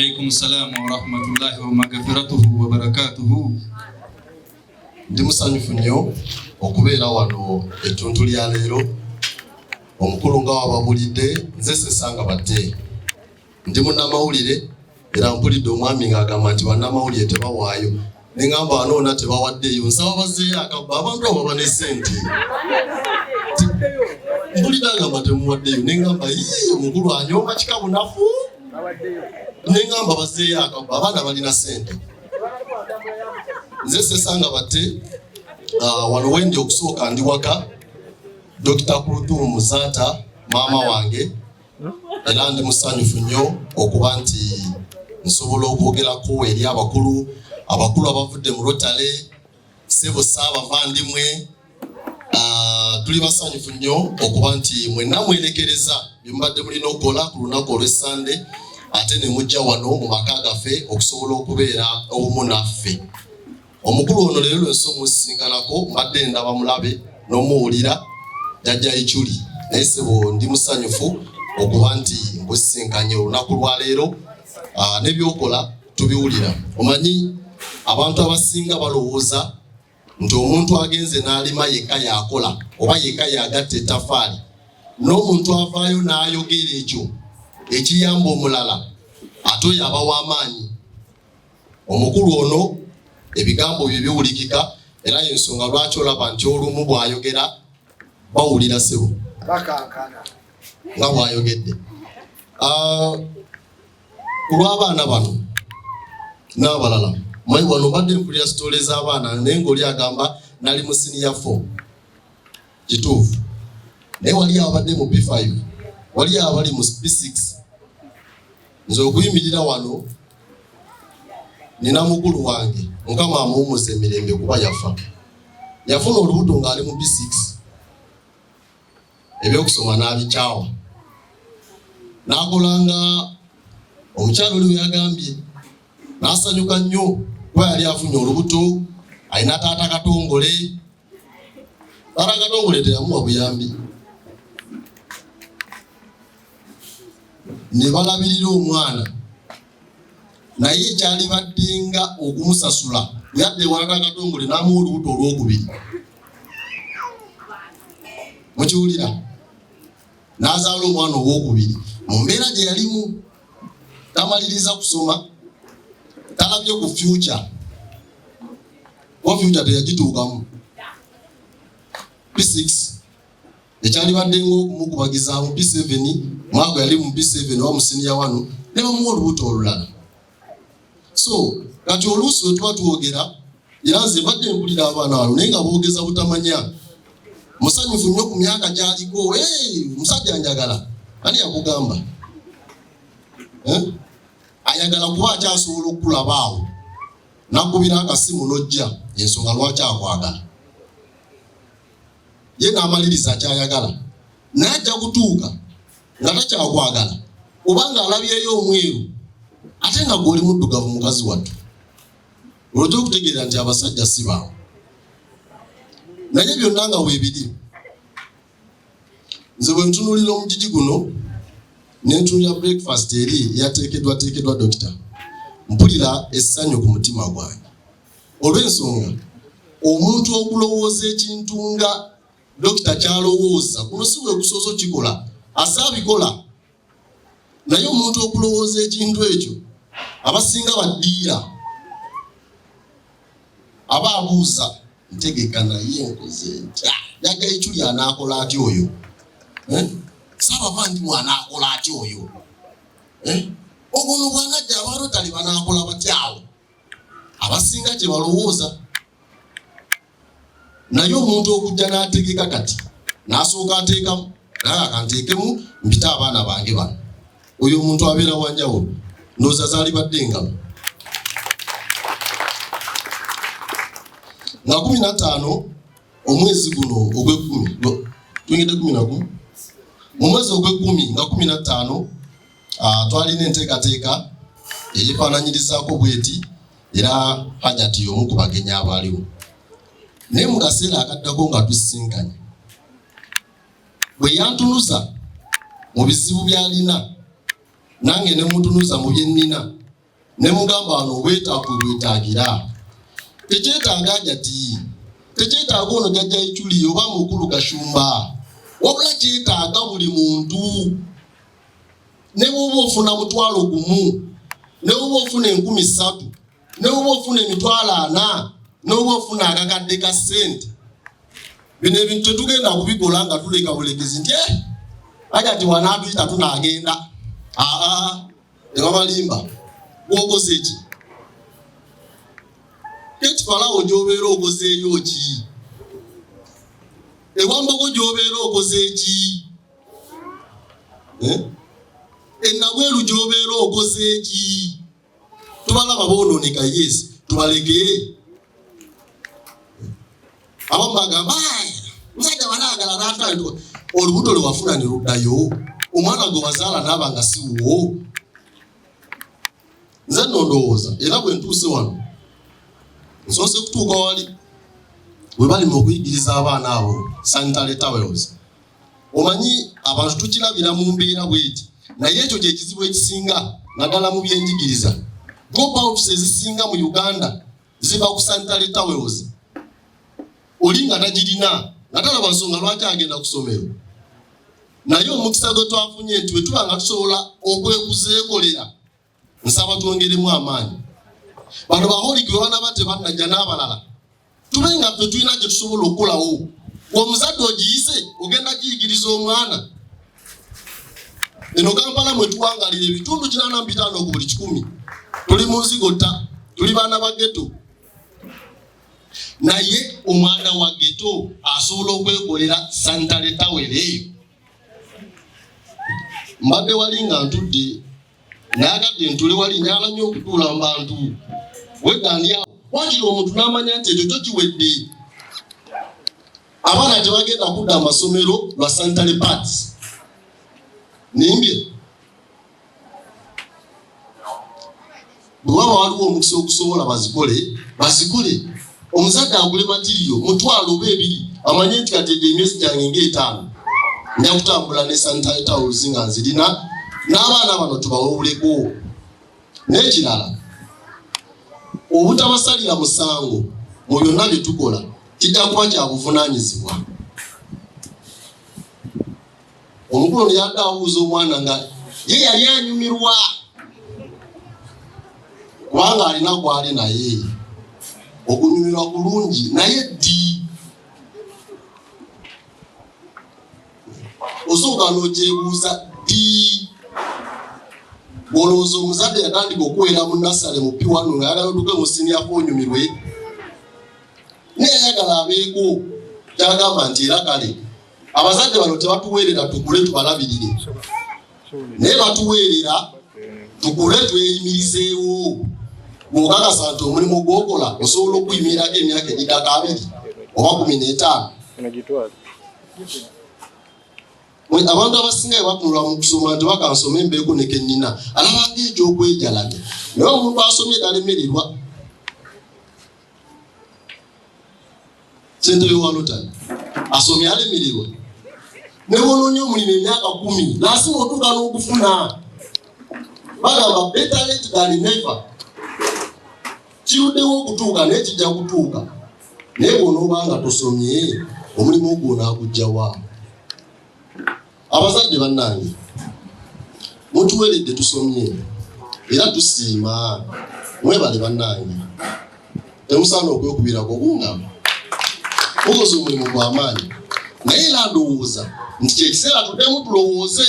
alaykum assalam wa rahmatullahi wa maghfiratuhu wa barakatuhu. Ndi musanyufu nnyo okubeera wano ettuntu lya leero. Omukulu nga wababulidde nze Sesanga Batte. Ndi munnamawulire era mpulidde omwami ng'agamba nti bannamawulire tebawaayo. Ne ngamba wanoona tebawaddeeyo. Nsaba bazeeyo akabba abantu abo baba ne ssente. Mpulidde agamba temuwaddeeyo. Ne ngamba omukulu anyooma kika bunafu. Ne ngamba bazeeyo akabba abaana balina ssente. Nze Sesanga Batte wano wendi okusooka ndi waka Dr. Kulthum Zata maama wange era ndi musanyufu nnyo okuba nti nsobola okwogerako eri abakulu abavudde mu Rotary Ssebo Ssaabavandimwe. Tuli basanyufu nnyo okuba nti mwenna mwerekereza bye mubadde mulina okukola ku lunaku olw'Essande ate ne mujja wano mu maka gaffe okusobola okubeera obumu naffe. Omukulu ono leero lwensomusinkanako mbadde ndaba mulabe n'omuwulira jjajja Ichuli. Naye Ssebo ndi musanyufu okuba nti nkusisinkanye olunaku lwa leero n'ebyokola tubiwulira. Omanyi abantu abasinga balowooza nti omuntu agenze n'alima yekka yakola oba yekka yagatta ettaffaali n'omuntu avaayo n'ayogera ekyo ekiyamba omulala ate oyo aba w'amaanyi. Omukulu ono ebigambo bye biwulikika era y'ensonga lwaki olaba nti olumu bw'ayogera bawulira Ssebo nga bw'ayogedde. Ku lw'abaana bano n'abalala mmanyi wano mbadde mpulira sitoole z'abaana naye ng'oli agamba nali mu senior 4 kituufu naye wali abadde mu B5 wali abali mu B6. Nze okuyimirira wano nina mukulu wange Mukama amuwummuza emirembe kuba yafuna olubuto ng'ali mu B6 ebyokusoma n'abikyawa n'akolanga omukyalo oli we yagambye n'asanyuka nnyo kuba yali afunye olubuto alina taata Katongole. Taata Katongole teyamuwa buyambi ne balabirira omwana naye ekyali baddenga okumusasula yadde wa Taata Katongole n'amuwa olubuto olwokubiri. Mukiwulira? N'azaala omwana owokubiri mu mbeera gye yalimu tamaliriza kusoma talabye ku future teyagituukamu. P6 ekyali baddenga okumukubagiza mu P7 mwago yali mu P7 oba mu senior 1 ne bamuwa olubuto olulala. So kati oluusi we tuba twogera era nze mbadde mpulira abaana wano naye nga boogeza butamanya. Musanyufu nnyo ku myaka gy'aliko. Musajja anjagala ani yakugamba? Ayagala kuba akyasobola okulaba awo nakubira akasimu n'ojja ensonga lwaki akwagala ye n'amaliriza kyayagala naye ajja kutuuka nga takyakwagala obanga alabyeyo omweru ate nga gw'oli muddugavu mukazi wattu. Olwojja okutegeera nti abasajja si baawo naye byonna nga weebiri. Nze bwe ntunuulira omugigi guno nentunulira breakfast eri yateekeddwa Dokita mpulira essanyu ku mutima gwange olw'ensonga omuntu okulowooza ekintu nga Dokita kyalowooza kuno si bwe kusooza okikola asaabikola naye omuntu okulowooza ekintu ekyo abasinga baddiira aba abuuza ntegeka naye nkoze ntya Jjajja Ichuli anaakola atya oyo? Ssaabavandimwe anaakola atya oyo? Ogono bw'anajja aba Rotary banaakola batyawo? Abasinga gye balowooza. Naye omuntu okujja n'ategeka kati n'asooka ateekamu naye akanteekemu mpite abaana bange bano. Oyo omuntu abeera wanjawulo ndowooza zaali badde engabo. Nga 15 omwezi guno ogw'ekkumi tuyingidde 11 mu mwezi ogw'ekkumi nga 15 twalina enteekateeka eyifaananyirizaako bweti era hajati y'omu ku bagenyi abaaliwo. Naye mu kaseera akaddako nga tusisinkanye bwe yantunuza mu bizibu by'alina nange ne mutunuza mu bye nnina ne mugamba wano wetaagira tekyetaaga ajati tekyetaaga ono jajja Ichuli oba mukulu Gashumba wabula kyetaaga buli muntu ne bwoba ofuna 1,000 ne bwoba ofuna 3,000 ne bwoba ofuna 4,000 ne bwoba ofuna akakadde ka ssente bino ebintu tetugenda kubikola nga tuleka bulekezi nti ajati wanaatuyita tunaagenda ebabalimba gwokoze ki Ketfalawo gy'obeera okozeeyo ki Ewambogo gy'obeera okoze ki Enabweru gy'obeera okoze ki tubalaba boononeka yes tubaleke abamu bagamba musajja wanaagala n'atwala olubuto lwe wafuna ne luddayo omwana gwe wazaala n'aba nga siwo nze nno ndowooza era bwe ntuuse wano nsoose kutuuka wali bwe bali mu okuyigiriza abaana abo sanitary towels omanyi abantu tukirabira mu mbeera bweti naye ekyo kye kizibu ekisinga naddala mu byenjigiriza dropouts ezisinga mu Uganda ziva ku sanitary towels oli nga tagirina nga talaba nsonga lwaki agenda ku ssomero naye omukisa gwe twafunye nti bwe tuba nga tusobola okwekuzeekolera nsaba twongeremu amaanyi bano baholiki bwe banaba tebannajja n'abalala tube nga ffe tulina kye tusobola okukolawo omuzadde ogiyise ogenda kiyigiriza omwana eno Kampala mwe tuwangalira ebitundu 85 ku buli 100 tuli mu nzigota tuli baana ba ghetto naye omwana wa ghetto asobola okwekolera sanitary towel eyo mbadde wali nga ntudde nayagadde ntule wali nyala nnyo okutuula mu bantu weddaani awo wakiri omuntu n'amanya nti ekyo kyo kiwedde abaana tebagenda kudda amasomero lwa sanitary pads nimbye bwe waba waliwo omukisa okusobola bazikole omuzadde agule matiriyo 1,000 oba 2 amanye nti kati emyezi gyange nga 5 nja kutambula ne sanitary towels nga nzirina n'abaana bano tubawuleko n'ekirala obutabasalira musango mu byonna bye tukola kijja kuba kya buvunaanyizibwa omukulu ne yadde abuuza omwana nga ye yali anyumirwa kubanga alina gwali naye okunyumirwa kulungi naye ddi osooka n'ogyebuuza ddi olowooza omuzadde yatandika okuwera mu nasale mu P1 nga yagala otuke mu senior onyumirwe naye yagala abeeko kyagamba nti era kale abazadde bano tebatuweerera tukule tubalabirire naye batuweerera tukule tweyimirizeewo bw'okakasa nti omulimu gw'okola osobola okuyimirako emyaka egitaka 2 oba 15 abantu abasinga batunula mu kusoma nti bakansoma embeeko ne kennina alabanga eky'okwejalaga naye omuntu asomye talemererwa ssentebe wa Lotale asomye alemererwa ne bw'onoonya omulimu emyaka 10 laasima otuuka n'okufuna bagamba better late than never kiruddewo okutuuka naye kijja kutuuka naye bw'onooba nga tosomye omulimu ogwo naagujjawa abazadde bannange mutuweredde tusomye era tusiima mwebale bannange temusaana okwekubirako kungamba mukoze omulimu gw'amaanyi naye era ndowooza nti kyekiseera tuddemu tulowooze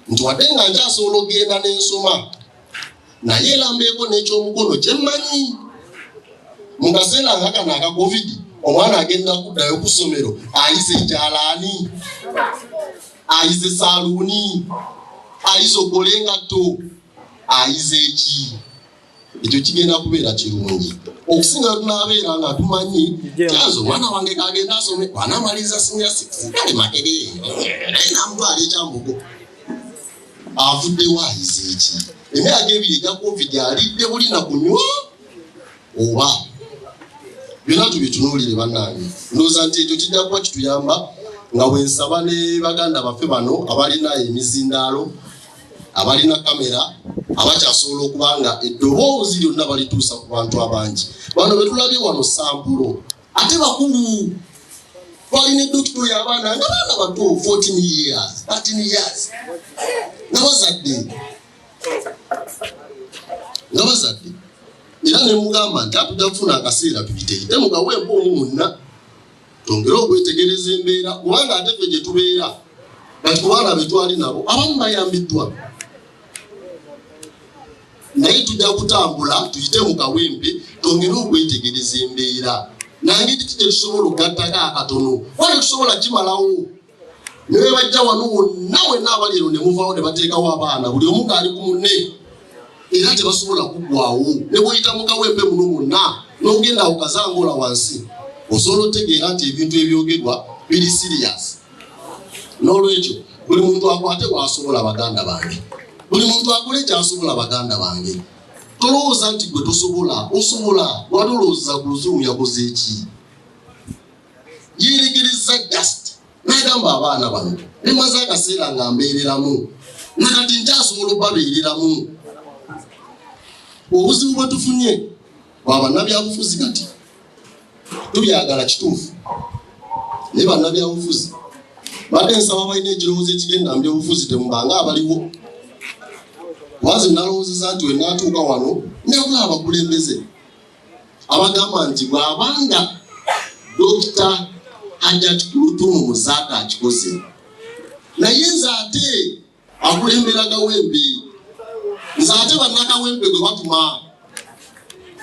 nti wadde nga nkyasobola okgenda n'ensoma naye era mbeeko n'ekyomukono kyemmanyi mu kaseera nga kano aka covid omwana agenda kuddayo ku ssomero ayize ekyalaani ayize saluuni ayize ogole engatto ayize eki ekyo kigenda kubeera kirungi okusinga tunaabeera nga tumanyi kyanze omwana wange kagenda asome wanaamaliza senior 6 kale makere naye namutwala ekyambogo avuddewo ayize eki emyaka 2 egya covid alidde bulina kunywa oba byonna tubitunuulire bannange ndowooza nti ekyo kijja kuba kituyamba nga bwensaba ne baganda baffe bano abalina emizindaalo abalina kamera abakyasobola okubanga eddoboozi lyonna balituusa ku bantu abangi. Bano betulabye wano sampulo ate bakulu balina edokito y'abaana nga baana bato 14 years 13 years nga bazadde era ne mugamba nti atujja kufuna akaseera tubiteekite mugawemba omu munna tongera okwetegereza embeera kubanga ate ffe gye tubeera kati ku baana be twali nabo abamu bayambiddwa naye tujja kutambula tuyite mu kawempe tongera okwetegereza embeera nange titije tusobola okugattako akatono wali tusobola kimalawo naye bajja wano wonna wenna abaliro ne muvaawo ne bateekawo abaana buli omu kaali ku munne era tebasobola kuggwaawo ne bw'oyita mu kawempe muno mwonna n'ogenda okazangola wansi osobola otegeera nti ebintu ebyogerwa biri serious. N'olwekyo buli muntu akwate bw'asobola baganda bange, buli muntu akole ky'asobola baganda bange. Tolowooza nti gwe tosobola, osobola. Lwatolowooza ku Luzungu yakoze eki? Yeeregereza just n'agamba abaana bano ne maze akaseera nga mbeereramu nakati nkyasobola obbabeereramu. Obuzibu bwe tufunye bwa bannabyabufuzi kati tubyagala kituufu naye bannabyabufuzi badde nsaba balina ekirowoozo ekigenda mu byobufuzi temubanga abaliwo. Wazi nalowoozeza nti wenaatuuka wano njagula abakulembeze abagamba nti bw'abanga Dr. Hajjat Kurutumu Muzaata akikoze naye nze ate akulembera Kawempe, nze ate bannakawempe gwe batuma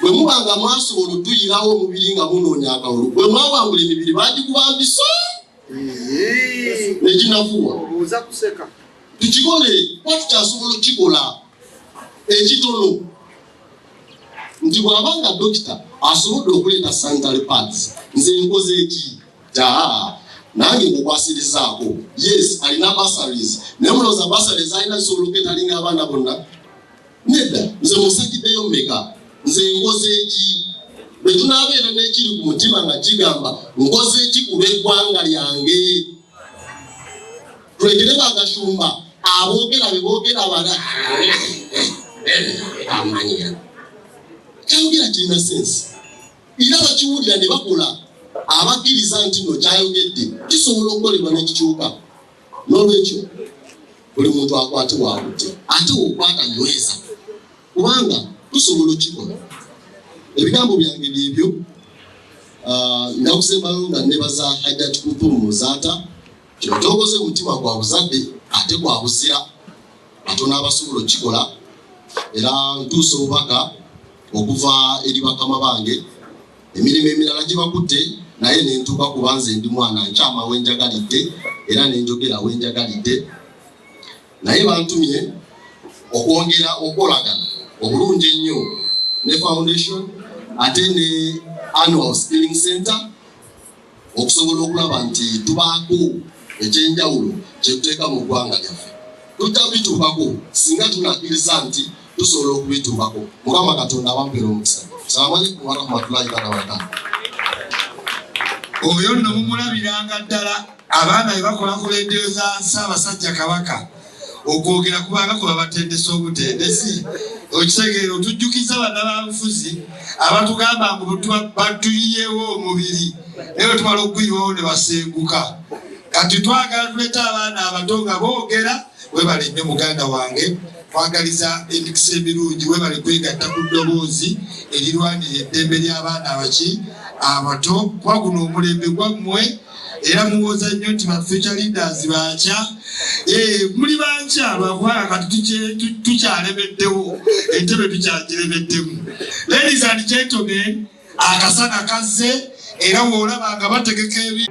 bwe mubanga mwasobola otuyirawo omubiri nga munoonya akawulu bwe mwawangula emibiri bagikubambiso neginafuwa tukikole watukyasobola okukikola ekitono nti bw'abanga dokita asobodde okuleeta sanitary pads nze nkoze eki nange nkukwasirizaako. Yes, alina bursaries naye mulowooza bursaries alina zisobola oketalinga abaana bonna? Nedda, nze musakiddeyo mmeka? Nze nkoze eki? Bwe tunaabeera n'ekiri ku mutima nga kigamba nkoze eki kuba eggwanga lyange. Twegere bagashumba aboogera be boogera bala amanya kyayogera kirina sensi era bakiwulira ne bakola abakkiriza nti no kyayogedde kisobola okukolebwa n'ekikyuka. N'olwekyo buli muntu akwate waabutte ate okwata nyweza kubanga tusobola okikola. Ebigambo byange byebyo. Nakusembayo nga nebaza Hajjat Kurutumu Muzaata kino kyokoze omutima gwa buzadde ate gwa buzira Katonda abasobola okikola era ntuusa obubaka okuva eri bakama bange emirimu emirala gibakutte naye nentuuka kuba nze ndi mwana nkyama wenjagalidde era nenjogera wenjagalidde naye bantumye okwongera okolagana obulungi ennyo ne foundation ate ne annual skilling center okusobola okulaba nti tubaako ekyenjawulo kyetuteeka mu ggwanga lyaffe. Tujja kubituukako singa tunakkiriza nti tusobola okubituukako. Mukama Katonda abampera omukisa. Salaamu alaykum wa rahmatullahi wa barakatuh. Oyo nno mumulabiranga ddala abaana be bakola ku leediyo za Ssaabasajja Kabaka okwogera kubanga kuba batendesa obutendesi. Okitegeera otujjukiza bannabyabufuzi abatugamba ngu batuyiyewo omubiri naye bwe tumala okuyiwawo ne basenguka. Kati twagala tuleete abaana abato nga boogera. Webale nnyo muganda wange kwagaliza emikisa emirungi webale kwegatta ku ddoboozi erirwanira eddembe ly'abaana abaki abato kuba guno omulembe gwammwe era muwooza nnyo nti ba future leaders bakya muli bankya bakwala kati tukyalemeddewo entebe tukyagiremeddemu. Ladies and gentlemen, akasana kazze era woolaba nga bategeka ebi